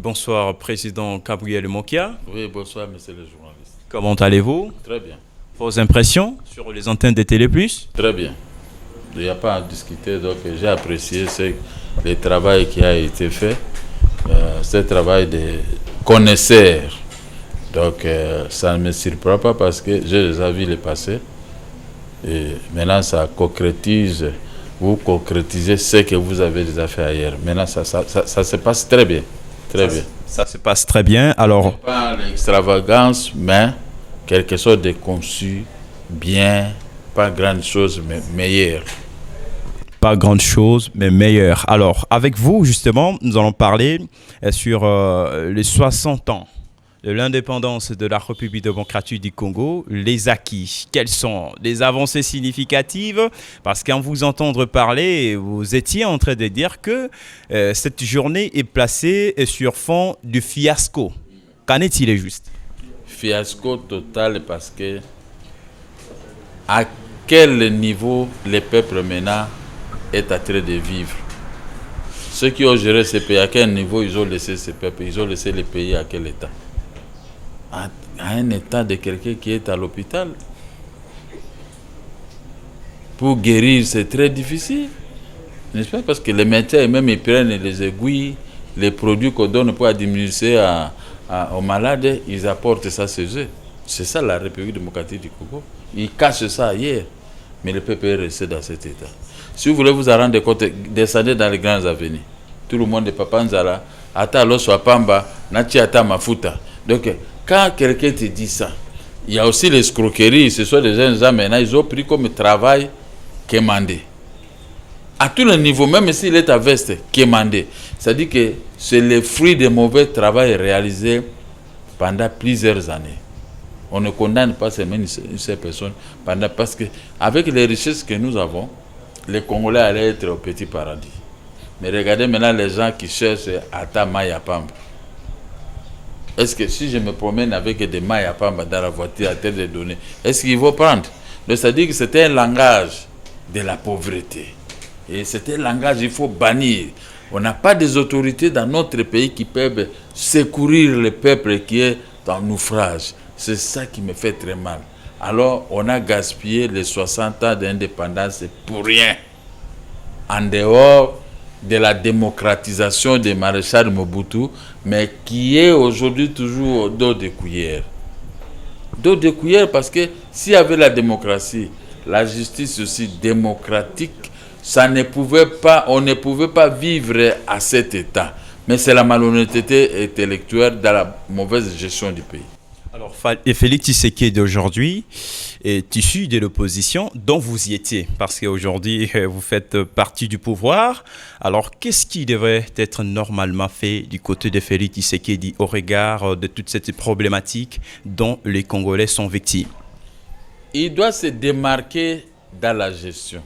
Bonsoir, Président Gabriel Mokia. Oui, bonsoir, monsieur le journaliste. Comment allez-vous? Très bien. Vos impressions sur les antennes de Télé Plus? Très bien. Il n'y a pas à discuter, donc j'ai apprécié le travail qui a été fait, ce travail de connaisseurs. Donc ça ne me surprend pas parce que j'ai déjà vu le passé. Et maintenant, ça concrétise, vous concrétisez ce que vous avez déjà fait ailleurs. Maintenant, ça se passe très bien. Très bien. Ça se passe très bien. Alors, Pas l'extravagance, mais quelque chose de conçu bien, pas grande chose, mais meilleur. pas grande chose, mais meilleure. Alors, avec vous, justement, nous allons parler sur les 60 ans de l'indépendance de la République démocratique du Congo, les acquis. Quelles sont les avancées significatives? Parce qu'en vous entendre parler, vous étiez en train de dire que cette journée est placée sur fond du fiasco. Qu'en est-il juste? Fiasco total parce que à quel niveau le peuple maintenant est en train de vivre? Ceux qui ont géré ces pays, à quel niveau ils ont laissé ces peuples? Ils ont laissé les pays à quel état? À un état de quelqu'un qui est à l'hôpital. Pour guérir, c'est très difficile. N'est-ce pas? Parce que les médecins, même ils prennent les aiguilles, les produits qu'on donne pour diminuer aux malades, ils apportent ça chez eux. C'est ça la République démocratique du Congo. Ils cachent ça ailleurs. Mais le peuple est resté dans cet état. Si vous voulez vous en rendre compte, descendez dans les grandes avenues. Tout le monde est Papa Nzala, Ata Loso Pamba, Nachi Ata Mafuta. Donc, quand quelqu'un te dit ça, il y a aussi l'escroquerie. Ce sont des jeunes gens maintenant, ils ont pris comme travail quémandé. À tous les niveaux, même s'il est à veste, quémandé. C'est-à-dire que c'est le fruit de mauvais travail réalisé pendant plusieurs années. On ne condamne pas ces personnes parce que avec les richesses que nous avons, les Congolais allaient être au petit paradis. Mais regardez maintenant les gens qui cherchent Ata Maya Pamba. Est-ce que si je me promène avec des Maya Pamba dans la voiture à telle de données, est-ce qu'ils vont prendre? Donc ça dit que c'était un langage de la pauvreté. Et c'est un langage qu'il faut bannir. On n'a pas des autorités dans notre pays qui peuvent secourir le peuple qui est en naufrage. C'est ça qui me fait très mal. Alors, on a gaspillé les 60 ans d'indépendance pour rien. En dehors de la démocratisation des maréchals Mobutu, mais qui est aujourd'hui toujours au dos de cuillère. Dos de cuillère parce que s'il y avait la démocratie, la justice aussi démocratique, on ne pouvait pas vivre à cet état. Mais c'est la malhonnêteté intellectuelle dans la mauvaise gestion du pays. Alors, Félix Tshisekedi d'aujourd'hui est issu de l'opposition dont vous y étiez, parce qu'aujourd'hui, vous faites partie du pouvoir. Alors, qu'est-ce qui devrait être normalement fait du côté de Félix Tshisekedi au regard de toutes ces problématiques dont les Congolais sont victimes? Il doit se démarquer dans la gestion,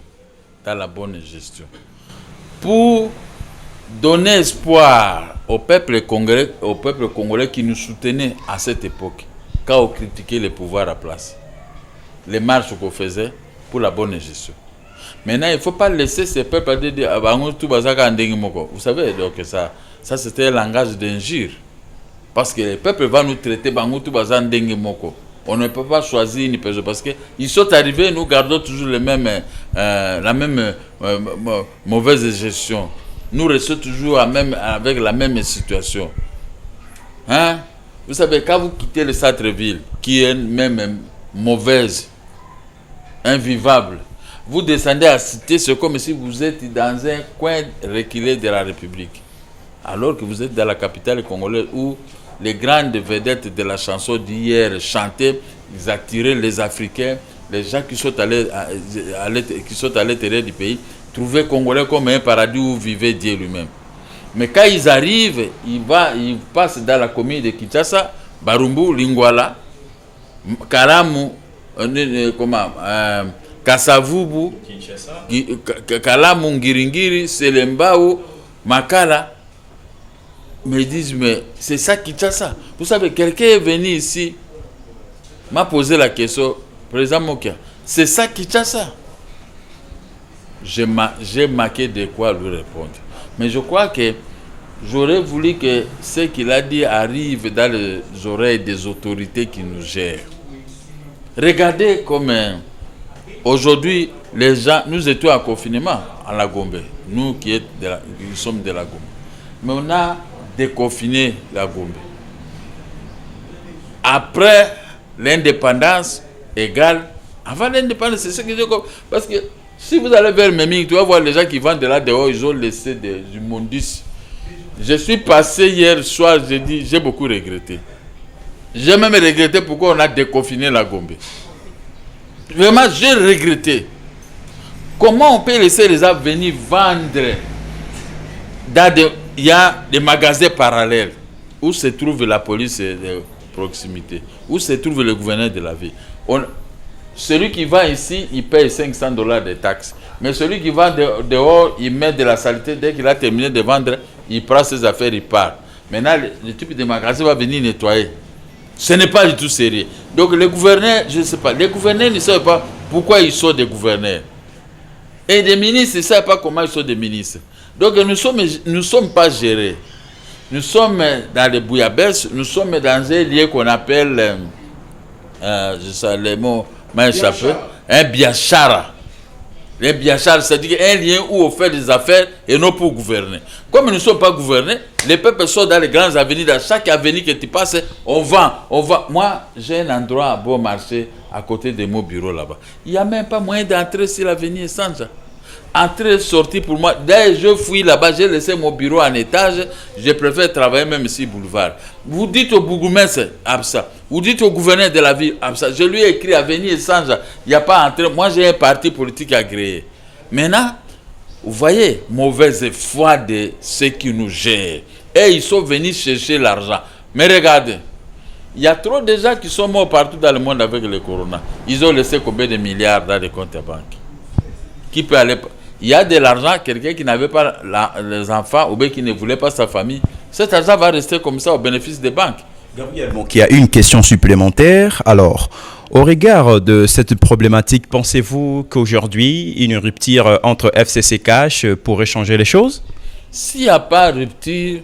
dans la bonne gestion, pour donner espoir au peuple congolais qui nous soutenait à cette époque, quand on critiquait les pouvoirs à place, les marches qu'on faisait pour la bonne gestion. Maintenant, il ne faut pas laisser ces peuples dire « Vous savez, donc ça c'était un langage d'injure. Parce que le peuple va nous traiter « On ne peut pas choisir une personne parce qu'ils sont arrivés, nous gardons toujours la même mauvaise gestion. Nous restons toujours avec la même situation. Hein? Vous savez, quand vous quittez le centre-ville, qui est même mauvaise, invivable, vous descendez à Cité, c'est comme si vous êtes dans un coin reculé de la République. Alors que vous êtes dans la capitale congolaise où les grandes vedettes de la chanson d'hier chantaient, ils attiraient les Africains, les gens qui sont à l'intérieur du pays, trouvaient Congolais comme un paradis où vivait Dieu lui-même. Mais quand ils arrivent, ils passent dans la commune de Kinshasa, Barumbu, Lingwala, Karamu, Kasavubu, Kalamu, Ngiringiri, Selembao, Makala. Mais ils disent, mais c'est ça Kinshasa. Vous savez, quelqu'un est venu ici, m'a posé la question, président Mokia, c'est ça Kinshasa? J'ai marqué de quoi lui répondre. Mais je crois que j'aurais voulu que ce qu'il a dit arrive dans les oreilles des autorités qui nous gèrent. Regardez comme aujourd'hui, les gens, nous étions en confinement à la Gombe, nous qui sommes de la Gombe. Mais on a déconfiné la Gombe. Après l'indépendance égale, avant l'indépendance, c'est ce que je dis. Parce que si vous allez vers Meming, tu vas voir les gens qui vendent de là dehors, ils ont laissé du mondice. Je suis passé hier soir, j'ai beaucoup regretté. J'ai même regretté pourquoi on a déconfiné la Gombe. Vraiment, j'ai regretté. Comment on peut laisser les gens venir vendre il y a des magasins parallèles où se trouve la police de proximité, où se trouve le gouverneur de la ville. Celui qui vend ici, il paye $500 de taxes. Mais celui qui vend dehors, il met de la saleté. Dès qu'il a terminé de vendre, il prend ses affaires, il part. Maintenant, le type de magasin va venir nettoyer. Ce n'est pas du tout sérieux. Donc les gouverneurs, je ne sais pas, les gouverneurs ne savent pas pourquoi ils sont des gouverneurs. Et des ministres, ils ne savent pas comment ils sont des ministres. Donc nous ne sommes pas gérés. Nous sommes dans les bouillabaisse, nous sommes dans un lieu qu'on appelle, je sais les mots, un biachara. Les biachara, c'est-à-dire un lien où on fait des affaires et non pour gouverner. Comme nous ne sommes pas gouvernés, les peuples sont dans les grandes avenues. Dans chaque avenue que tu passes, on vend. Moi, j'ai un endroit à bon marché à côté de mon bureau là-bas. Il n'y a même pas moyen d'entrer sur l'avenue Essanja. Entrer, sortir pour moi. Dès que je fouille là-bas, j'ai laissé mon bureau en étage. Je préfère travailler même ici, boulevard. Vous dites au bourgmestre, Absa. Vous dites au gouverneur de la ville, Absa. Je lui ai écrit Avenue Essanja. Il n'y a pas entré. Moi, j'ai un parti politique agréé. Maintenant, vous voyez, mauvaise foi de ceux qui nous gèrent. Et ils sont venus chercher l'argent. Mais regardez, il y a trop de gens qui sont morts partout dans le monde avec le corona. Ils ont laissé combien de milliards dans les comptes à banque? Qui peut aller... Il y a de l'argent, quelqu'un qui n'avait pas les enfants ou bien qui ne voulait pas sa famille. Cet argent va rester comme ça au bénéfice des banques. Gabriel, donc il y a une question supplémentaire. Alors, au regard de cette problématique, pensez-vous qu'aujourd'hui, une rupture entre FCC Cash pourrait changer les choses? S'il n'y a pas de rupture,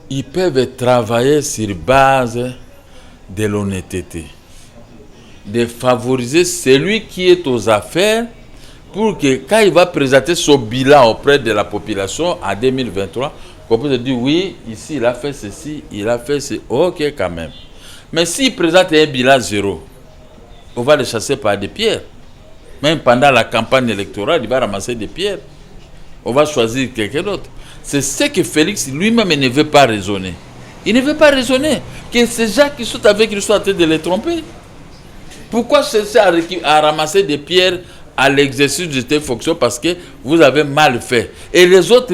ils peuvent travailler sur base de l'honnêteté. De favoriser celui qui est aux affaires pour que quand il va présenter son bilan auprès de la population en 2023, qu'on peut se dire oui, ici il a fait ceci, il a fait ceci, ok quand même. Mais s'il présente un bilan zéro, on va le chasser par des pierres. Même pendant la campagne électorale, il va ramasser des pierres. On va choisir quelqu'un d'autre. C'est ce que Félix lui-même ne veut pas raisonner. Il ne veut pas raisonner que ces gens qui sont avec lui sont en train de les tromper. Pourquoi chercher à ramasser des pierres à l'exercice de cette fonction? Parce que vous avez mal fait. Et les autres,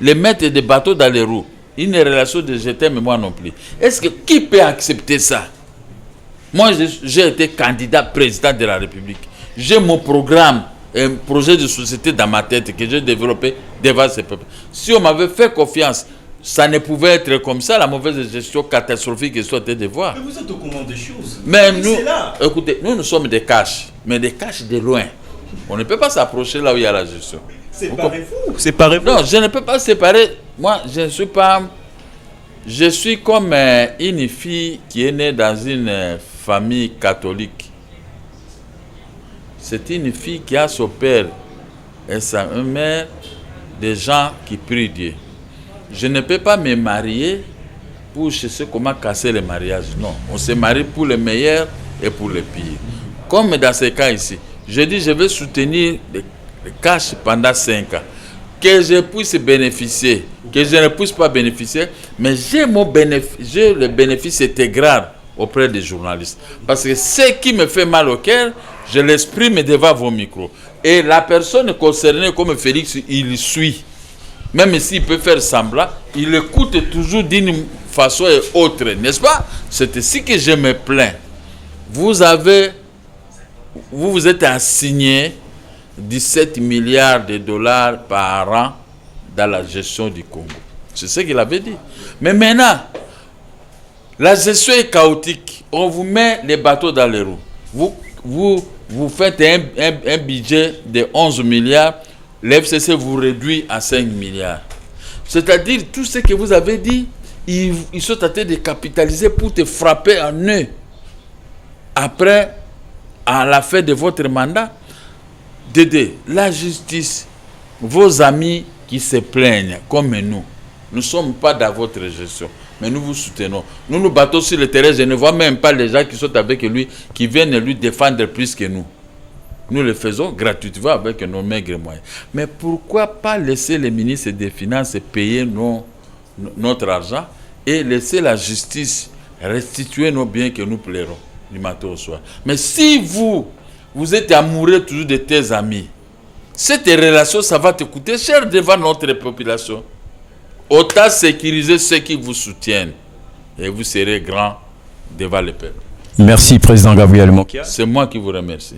les mettent des bateaux dans les roues. Une relation de je t'aime, mais moi non plus. Est-ce que qui peut accepter ça? Moi, j'ai été candidat président de la République. J'ai mon programme, un projet de société dans ma tête que j'ai développé devant ce peuple. Si on m'avait fait confiance, ça ne pouvait être comme ça, la mauvaise gestion catastrophique que soit de voir. Mais vous êtes au courant des choses. Mais nous, écoutez, nous sommes des caches, mais des caches de loin. On ne peut pas s'approcher là où il y a la gestion. Séparez-vous. Séparez-vous. Non, je ne peux pas séparer. Moi, je ne suis pas... Je suis comme une fille qui est née dans une famille catholique. C'est une fille qui a son père et sa mère, des gens qui prient Dieu. Je ne peux pas me marier pour chercher comment casser le mariage. Non, on se marie pour le meilleur et pour le pire. Comme dans ce cas ici, je dis je vais soutenir le cash pendant 5 ans. Que je puisse bénéficier, que je ne puisse pas bénéficier, mais j'ai le bénéfice intégral auprès des journalistes. Parce que ce qui me fait mal au cœur, je l'exprime devant vos micros. Et la personne concernée comme Félix, il suit. Même s'il peut faire semblant, il écoute toujours d'une façon et autre, n'est-ce pas? C'est ici que je me plains. Vous êtes assigné 17 milliards de dollars par an dans la gestion du Congo. C'est ce qu'il avait dit. Mais maintenant, la gestion est chaotique. On vous met les bateaux dans les roues. Vous faites un budget de 11 milliards. L'FCC vous réduit à 5 milliards. C'est-à-dire, tout ce que vous avez dit, ils sont tentés de capitaliser pour te frapper en eux. Après, à la fin de votre mandat, Dédé, la justice, vos amis qui se plaignent comme nous, nous ne sommes pas dans votre gestion, mais nous vous soutenons. Nous nous battons sur le terrain, je ne vois même pas les gens qui sont avec lui, qui viennent lui défendre plus que nous. Nous le faisons gratuitement avec nos maigres moyens. Mais pourquoi pas laisser les ministres des Finances payer notre argent et laisser la justice restituer nos biens que nous plairons du matin au soir. Mais si vous êtes amoureux toujours de tes amis, cette relation, ça va te coûter cher devant notre population. Autant sécuriser ceux qui vous soutiennent et vous serez grand devant le peuple. Merci, Président Gabriel Mokia. C'est moi qui vous remercie.